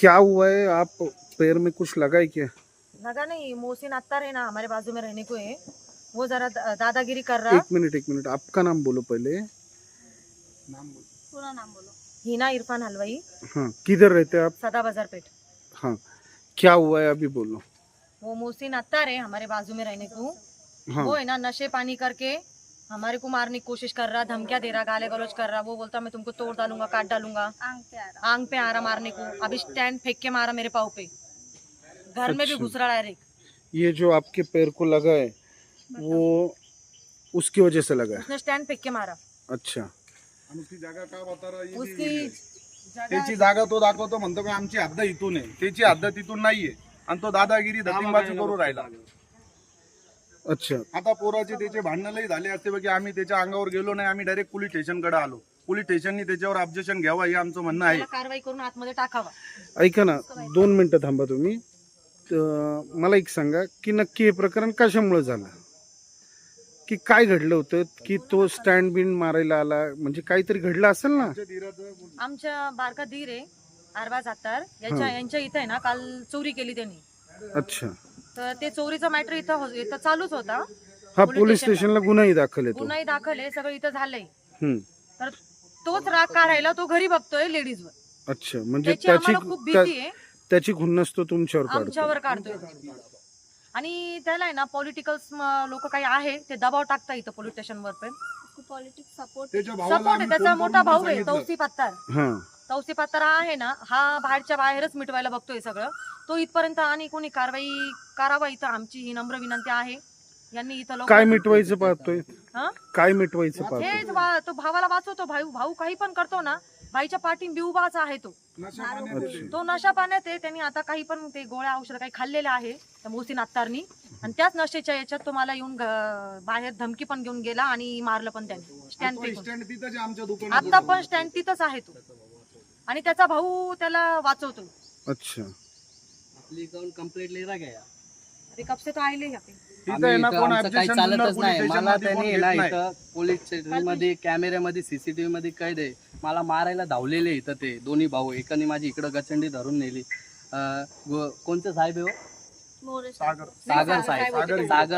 क्या हुआ है? आप पैर में कुछ लगा है क्या? लगा नहीं, मोहसिन अत्तार है ना, हमारे बाजू में रहने को है, वो जरा दादागिरी कर रहा। एक मिनट, आपका नाम बोलो पहले। पूरा नाम बोलो। हिना इरफान हलवाई। हाँ, किधर रहते हैं आप? सदा बाजार पेट। हाँ, क्या हुआ है अभी बोलो। वो मोहसिन अत्तार है हमारे बाजू में रहने को। हाँ, वो है ना नशे पानी करके हमारे को मारने की कोशिश कर रहा, धमकियां दे रहा, गाले गलौज कर रहा। वो बोलता मैं तुमको तोड़ डालूंगा, काट डालूंगा। आंग पे आ रहा मारने को। अभी स्टैंड फेंक के मारा मेरे पाँव पे, घर में भी अच्छा। घुस रहा डायरेक्ट। ये जो आपके पैर को लगा है वो उसकी वजह से लगा है? उसने स्टैंड फेंक के मारा। अच्छा, उसकी जागा काय बता उसकी त्याची जागा तो दाखवतो, म्हणतो का आमची हद्द इथून आहे, त्याची हद्द तिथून नाहीये आणि तो दादागिरी दतिंगबाजी करू राहिला. अच्छा. आता पोराचे त्याचे भांडण लई झाले असते की आम्ही त्याच्या अंगावर गेलो नाही, आम्ही डायरेक्ट पोलीस स्टेशनकडे आलो. पोलीस स्टेशननी त्याच्यावर ऑब्जेक्शन घ्यावा हे आमचं म्हणणं आहे. कारवाई करून आतमध्ये टाकावा. ऐका ना, 2 मिनिटं थांबा तुम्ही. मला एक सांगा की नक्की हे प्रकरण कशामुळे झालं, की काय घडलं होतं, की तो स्टँड बिन मारायला आला, म्हणजे काहीतरी घडलं असेल ना? आमच्या बारका धीर आहे अरबाज अत्तार, यांच्या इथं आहे ना काल चोरी केली त्यांनी. अच्छा. तर ते चोरीचा मॅटर इथं चालूच होता. हा, पोलीस स्टेशनला गुन्हाही दाखल आहे तो. गुन्हाही दाखल आहे, सगळं इथं झालंय. हम्म. तर तोच राग काढायला तो घरी बघतोय लेडीजवर. अच्छा, म्हणजे त्याची आम्हाला खूप भीती आहे. त्याची खुन्नस तो तुमच्यावर काढतो. आमच्यावर काढतोय. आणि त्याला आहे ना पॉलिटिकल लोक काही आहे ते दबाव टाकता इथं पोलीस स्टेशनवर. पण त्याच्या सपोर्ट भावाला आहे, त्याचा मोठा भाऊ आहे तौसिफ अत्तार. हा, तौसिफ अत्तार आहे ना, हा बाहेरच्या बाहेरच मिटवायला बघतोय सगळं. तो इथपर्यंत आणि कोणी कारवाई करावा इथं आमची ही नम्र विनंती आहे. यांनी इथं लवकर काय मिटवायचं पाहतोय? हा? काय मिटवायचं पाहतोय? हेच तो भावाला वाचवतो. भाऊ काही पण करतो ना, भाईच्या पाठींबी उभाच आहे तो. तो नशा पाण्यात आहे. त्यांनी आता काही पण ते गोळ्या औषध काही खाल्लेले आहे त्या मोहसिन अत्तारनी, आणि त्याच नशेच्या याच्यात तो मला येऊन बाहेर धमकी पण घेऊन गेला आणि मारलं पण त्यांनी. स्टँड फेकून. आता पण स्टँड तिथंच आहे तो, आणि त्याचा भाऊ त्याला वाचवतो. अच्छा. आपली जाऊन कंप्लेंट लिहिला गया. अरे कब से तो आले यहाँ पे. काही चालतच नाही. मला त्यांनी ना इथं पोलीस स्टेशन मध्ये कॅमेऱ्यामध्ये सीसीटीव्ही मध्ये कैद आहे. मला मारायला धावलेले इथं ते दोन्ही भाऊ. एकाने माझी इकडं गचंडी धरून नेली. कोणते साहेब आहे हो? सागर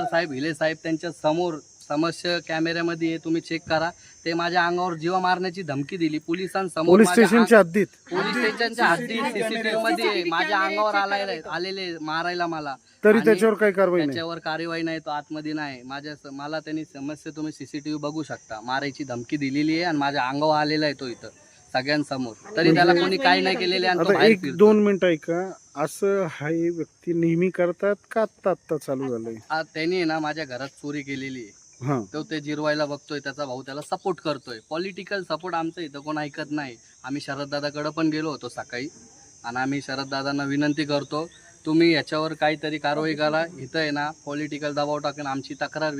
साहेब हिले साहेब त्यांच्या समोर समस्या कॅमेऱ्यामध्ये आहे, तुम्ही चेक करा. ते माझ्या अंगावर जीवा मारण्याची धमकी दिली पोलिसांसमोर. पोलीस स्टेशनच्या हद्दीत सीसीटीव्ही मध्ये माझ्या अंगावर आलेले मारायला मला. तरी त्याच्यावर काही कारवाई नाही? त्याच्यावर कारवाई नाही, तो आतमध्ये नाही. मला त्यांनी समस्या तुम्ही सीसीटीव्ही बघू शकता, मारायची धमकी दिलेली आहे आणि माझ्या अंगावर आलेला आहे तो इथं सगळ्यांसमोर. तरी त्याला कोणी काही नाही केलेले. आता 1-2 मिनिटं ऐका. असं हाय व्यक्ती नेहमी करतात का आत्ता चालू झालंय? त्यांनी ना माझ्या घरात चोरी केलेली आहे. तो ते जिरवायला बघतोय, त्याचा भाऊ त्याला सपोर्ट करतोय. पॉलिटिकल सपोर्ट आमचं इथं कोण ऐकत नाही. आम्ही शरददादाकडे पण गेलो होतो सकाळी, आणि आम्ही शरददादांना विनंती करतो तुम्ही याच्यावर काहीतरी कारवाई करा. इथं आहे ना पॉलिटिकल दबाव टाकून आमची तक्रार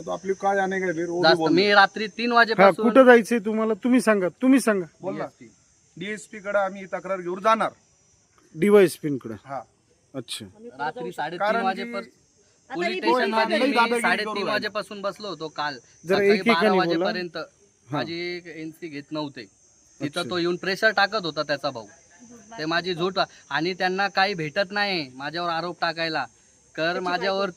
आपली काय आणि काय जास्त. मी रात्री 3 वाजेपासून कुठं जायचंय तुम्हाला? तुम्ही सांगा. बोला. DSP कडे आम्ही तक्रार घेऊन जाणार. DYSP कडे? हा. अच्छा. रात्री 3:30 वाजेपर्यंत पोलीस स्टेशन मध्ये मी 3:30 वाजेपासून बसलो होतो. काल सकाळी 12 वाजेपर्यंत माझी एनसी घेत नव्हते. तिथं तो येऊन प्रेशर टाकत होता त्याचा भाऊ. ते माझी झूट, आणि त्यांना काही भेटत नाही माझ्यावर आरोप टाकायला. माझ्यावर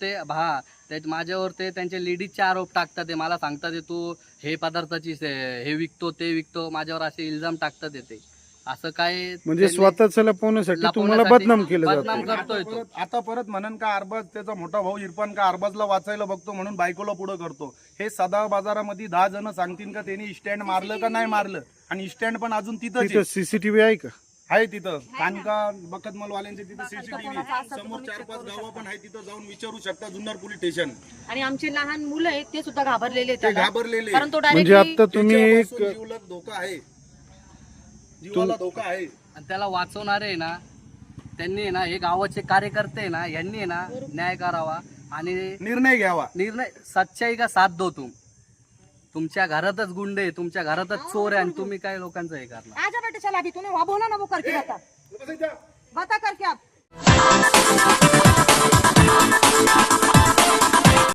माझ्यावर ते त्यांचे लेडीजचे आरोप टाकतात. ते मला सांगतात तू हे पदार्थाची हे विकतो ते विकतो, माझ्यावर असे इल्जाम टाकतात येते. असं काय म्हणजे स्वतःच लपवण्यासाठी तुम्हाला बदनाम केलं बदनाम करतोय तो. आता परत म्हणन का अरबाज त्याचा मोठा भाऊ इरफान का अरबाजला वाचायला बघतो म्हणून बायकोला पुढे करतो. हे सदा बाजारामध्ये 10 जण सांगतील का त्यांनी स्टँड मारलं का नाही मारलं, आणि स्टँड पण अजून तिथं सीसीटीव्ही आहे का? आहे तिथं. कानका बखतमलवाल्यांचे तिथं सीसीटीव्ही समोर 4-5 गावं पण आहे, तिथं जाऊन विचारू शकता. Junnar police station. आणि आमचे लहान मुलं आहेत ते सुद्धा घाबरलेले ते घाबरलेले. कारण तो म्हणजे आता तुम्ही जीवलग धोका आहे, जीवाला धोका आहे. आणि त्याला वाचवणारे ना त्यांनी ना, हे गावाचे कार्यकर्ते ना, यांनी ना न्याय करावा आणि निर्णय घ्यावा. सच्चाई का साथ दो. तुमच्या घरातच गुंडे, तुमच्या घरातच चोर आहे, आणि तुम्ही काय लोकांचं हे करणार? आजा बेटे चला, अभी तूने वहाँ बोला ना वो करके बता करके आप